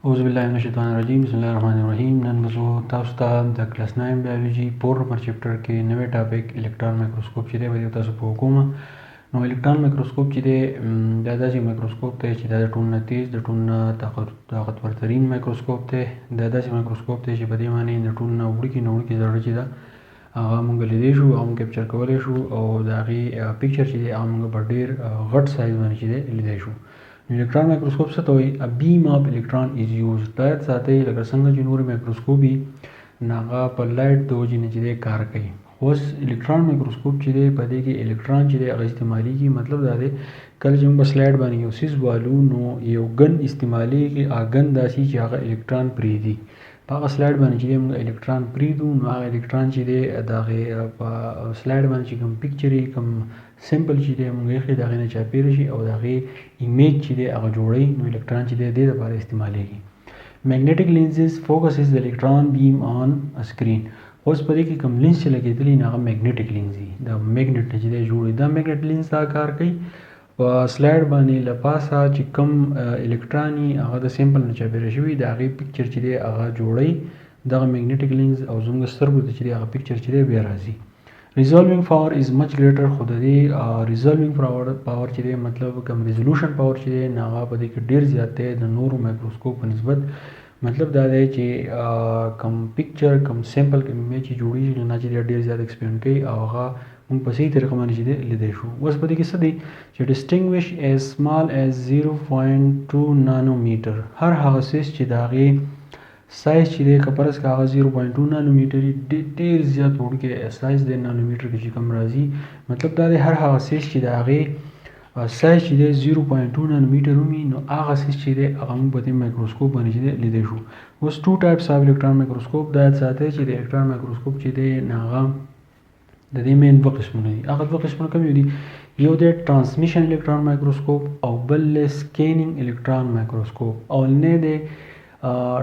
اعوذ بالله من الشیطان الرجیم بسم الله الرحمن الرحیم. نن به زه تاسو ته د کلاس 9 بایولوژي 4 نمبر چپټر کې نوې ټاپک الکترون مایکروسکوپ چې دی به تاسو په کومه نو الکترون مایکروسکوپ چې دی دا داسې مایکروسکوپ دی چې دا د ټولو نه تیز د ټولو نه طاقتور ترین مایکروسکوپ دی. دا داسې مایکروسکوپ دی چې په دې باندې د ټولو نه وړوکي ذره چې ده هغه موږ لیدلی شو او موږ کیپچر کولی شو او د هغې پیکچر چې دی هغه موږ په ډېر غټ سایز باندې چې دی لیدلی شو. الکترون مایکروسکوپ څه ته وایي؟ ا بیم آف الکترون از یوز. دا یاد ساتئ لکه څنګه چې نورې مایکروسکوپ وي نو هغه په لایټ د وجې نه چې دی کار کوي. خو اوس الکترون مایکروسکوپ چې دی په دې کې الکترون چې دی هغه استعمالیږي. مطلب دا دی کله چې موږ په سلایډ باندې یو څیز والو نو یو ګن استعمالیږي. هغه ګن داسې چې هغه الکترون پرېږدي. په هغه سلایډ باندې چې دی موږ الکترون پرېږدو نو هغه الکترون چې دی د هغې په سلایډ باندې چې کوم پیکچر یې کوم سمپل چې دی موږ ایښي د هغې نه چاپېره شي او د هغې ایمیج چې دی هغه جوړوي نو الکترون چې دی د دې دپاره استعمالیږي. میګنیټک لینزز فوکسز د الکترون بیم آن سکرین. اوس په دې کې کوم لینز چې لګېدلی نو هغه میګنیټک لینز دي. دا میګنیټ نه چې دی جوړوي دا میګنیټ لینز دا کار کوي په سلایډ باندې له پاسه چې کوم الکترون یي هغه د سمپل نه چاپېره شوي د هغې پیکچر چې دی هغه جوړوي دغه میګنیټک لینز او زموږ سترګو ته چې دی هغه پیکچر چې دی بیا راځي. ریزولوینګ پاور از مچ ګریټر. خو د دې ریزولوینګ پاور چې دی مطلب کوم ریزولوشن پاور چې دی نو هغه په دې کې ډېر زیات دی د نورو مایکروسکوپ په نسبت. مطلب دا دی چې کوم پیکچر کوم سمپل کوم ایمیج چې جوړېږي نو چې دی ډېر زیات ایکسپینډ کوي او هغه موږ په صحیح طریقه باندې چې دی لیدی شو. اوس په دې کې څه دی چې ډسټینګویش ایز سمال ایز 0.2 نانومیټر. هر هغه څیز چې د هغې سایز چې دی که فرض که هغه 0.2 نانومیټر وي ډېر زیات وړوکی سایز دی نانومیټر کې چې کوم راځي. مطلب دا دی هر هغه څیز چې د هغې سایز چې دی 0.2 نانومیټر وي نو هغه څیز چې دی هغه موږ په دې مایکروسکوپ باندې چې دی لیدی شو. اوس 2 ټایپس آف الکترون مایکروسکوپ دا یاد ساتئ چې د الکترون مایکروسکوپ چې دی نو هغه د دې مین 2 قسمونه دي. هغه 2 قسمونه کوم دي؟ یو دی ټرانسمیشن الکترون مایکروسکوپ او بل دی سکینینګ الکترون مایکروسکوپ. اولنی دی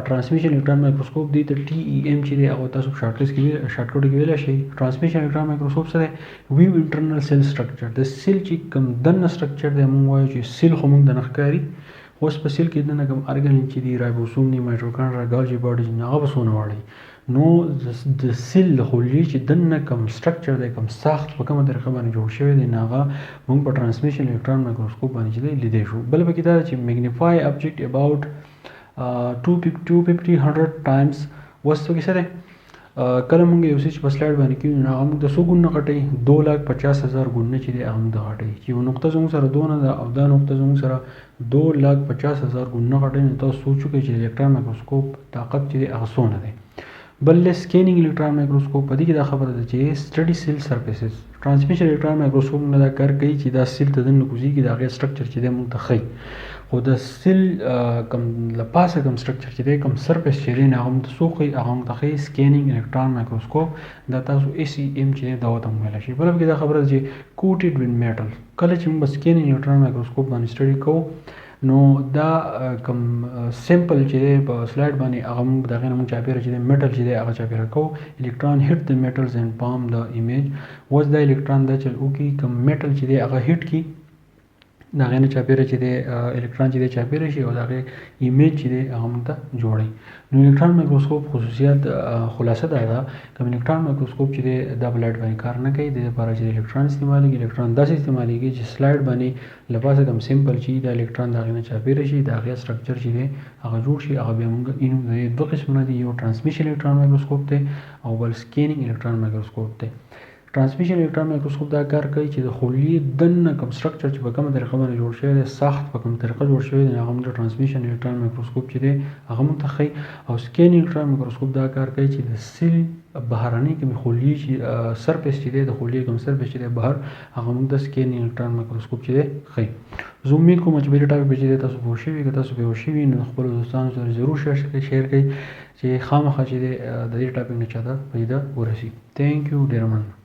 ټرانسمیشن الکترون مایکروسکوپ دی ته ټي ای ایم چې دی هغه تاسو په شارټکټ کې ویلی شئ. ټرانسمیشن الکترون مایکروسکوپ څه دی؟ ویو انټرنل سیل سټرکچر. د سیل چې کوم دننه سټرکچر دی موږ وایو چې سیل خو موږ دننه ښکاري. اوس په سیل کې دننه کوم ارګنین چې دی رایبوسوم دی مایټوکانډریا ګالجي باډي دي هغه به څونه واړی نو د سیل د خلیې چې دننه کوم سټرکچر دی کوم ساخت په کومه طریقه باندې جوړ شوی دی نو هغه موږ په ټرانسمیشن الکترون مایکروسکوپ باندې چې دی لیدی شو. بل پکې دا چې میګنیفای ابجیکټ اباوټ 250-100 times. اوس پکې څه دی کله موږ یو څیز په سلایډ باندې کیو نو هغه موږ د څو ګونو غټوي 250,000 ګونونه چې دی هغه موږ د غټوي چې یو نقطه زموږ سره 2 نه ده او دا نقطه زموږ سره 250,000 ګونونه غټوي نو تاسو سوچ وکړئ چې الکترون مایکروسکوپ طاقت چې دی هغه څونه دی. بل سکینینګ الکترون مایکروسکوپ په دې کې دا خبره ده چې سټډي سیل سرفیسز. ټرانسمیشن الکترون مایکروسکوپ نه دا کار کوي چې دا سیل ته دننه کوزیږي د هغې سټرکچر چې دی موږ ته ښیي. خو د سیل کوم له پاسه کوم سټرکچر چې دی کوم سرفیس چې دی نو هغه موږ ته څوک ښیي هغه موږ ته ښیي سکینینګ الکترون مایکروسکوپ. دا تاسو ایس ای ایم چې دی دا ورته موږ ویلی شي. بله پکې دا خبره ده چې کوټډ وین میټل. کله چې موږ په سکینینګ الکترون مایکروسکوپ باندې سټډي کوو نو دا کوم سمپل چې دی په سلایډ باندې هغه موږ د هغې نه موږ چاپېره چې دی میټل چې دی هغه چاپېره کوو. الکترون هیټ د میټلز اینډ فارم د ایمیج. اوس دا الکترون دا چل وکړي کوم میټل چې دی هغه هیټ کړي د هغې نه چاپېره چې دی الکترون چې دی چاپېره شي او د هغې ایمیج چې دی هغه موږ ته جوړوي. نو الکترون مایکروسکوپ خصوصیت خلاصه دا ده کوم الکترون مایکروسکوپ چې دی دا په لایټ باندې کار نه کوي. د دې لپاره چې الکترون استعمالیږي الکترون داسې استعمالیږي چې سلایډ باندې له پاسه کوم سمپل چې د الکترون د هغې نه چاپېره شي د هغې سټرکچر چې دی هغه جوړ شي. هغه بیا موږ د 2 قسمونه دي. یو ټرانسمیشن الکترون مایکروسکوپ دی او بل سکینینګ الکترون مایکروسکوپ دی. ټرانسمیشن الکترون مایکروسکوپ دا کار کوي چې د خلیې دننه کوم سټرکچر چې په کومه طریقه باندې جوړ شوی دی ساخت په کومه طریقه جوړ شوی دی هغه موږ د ټرانسمیشن الکترون مایکروسکوپ چې دی هغه موږ ته ښیي. او سکینینګ الکترون مایکروسکوپ دا کار کوي چې د سیل بهرنۍ کومې خلیې چې سرفیس چې دی د خلیې کوم سرفیس چې دی بهر هغه موږ د سکینینګ الکترون مایکروسکوپ چې دی ښیي. زه امید کوم چې په دې ټاپک چې دی تاسو پوه شوي. که تاسو پوه شوي نو خپلو دوستانو سره ضرور شیر کړئ چې خامخا چې دی د دې ټاپک نه چاته فایده ورسي. تھینک یو ډېر مننه.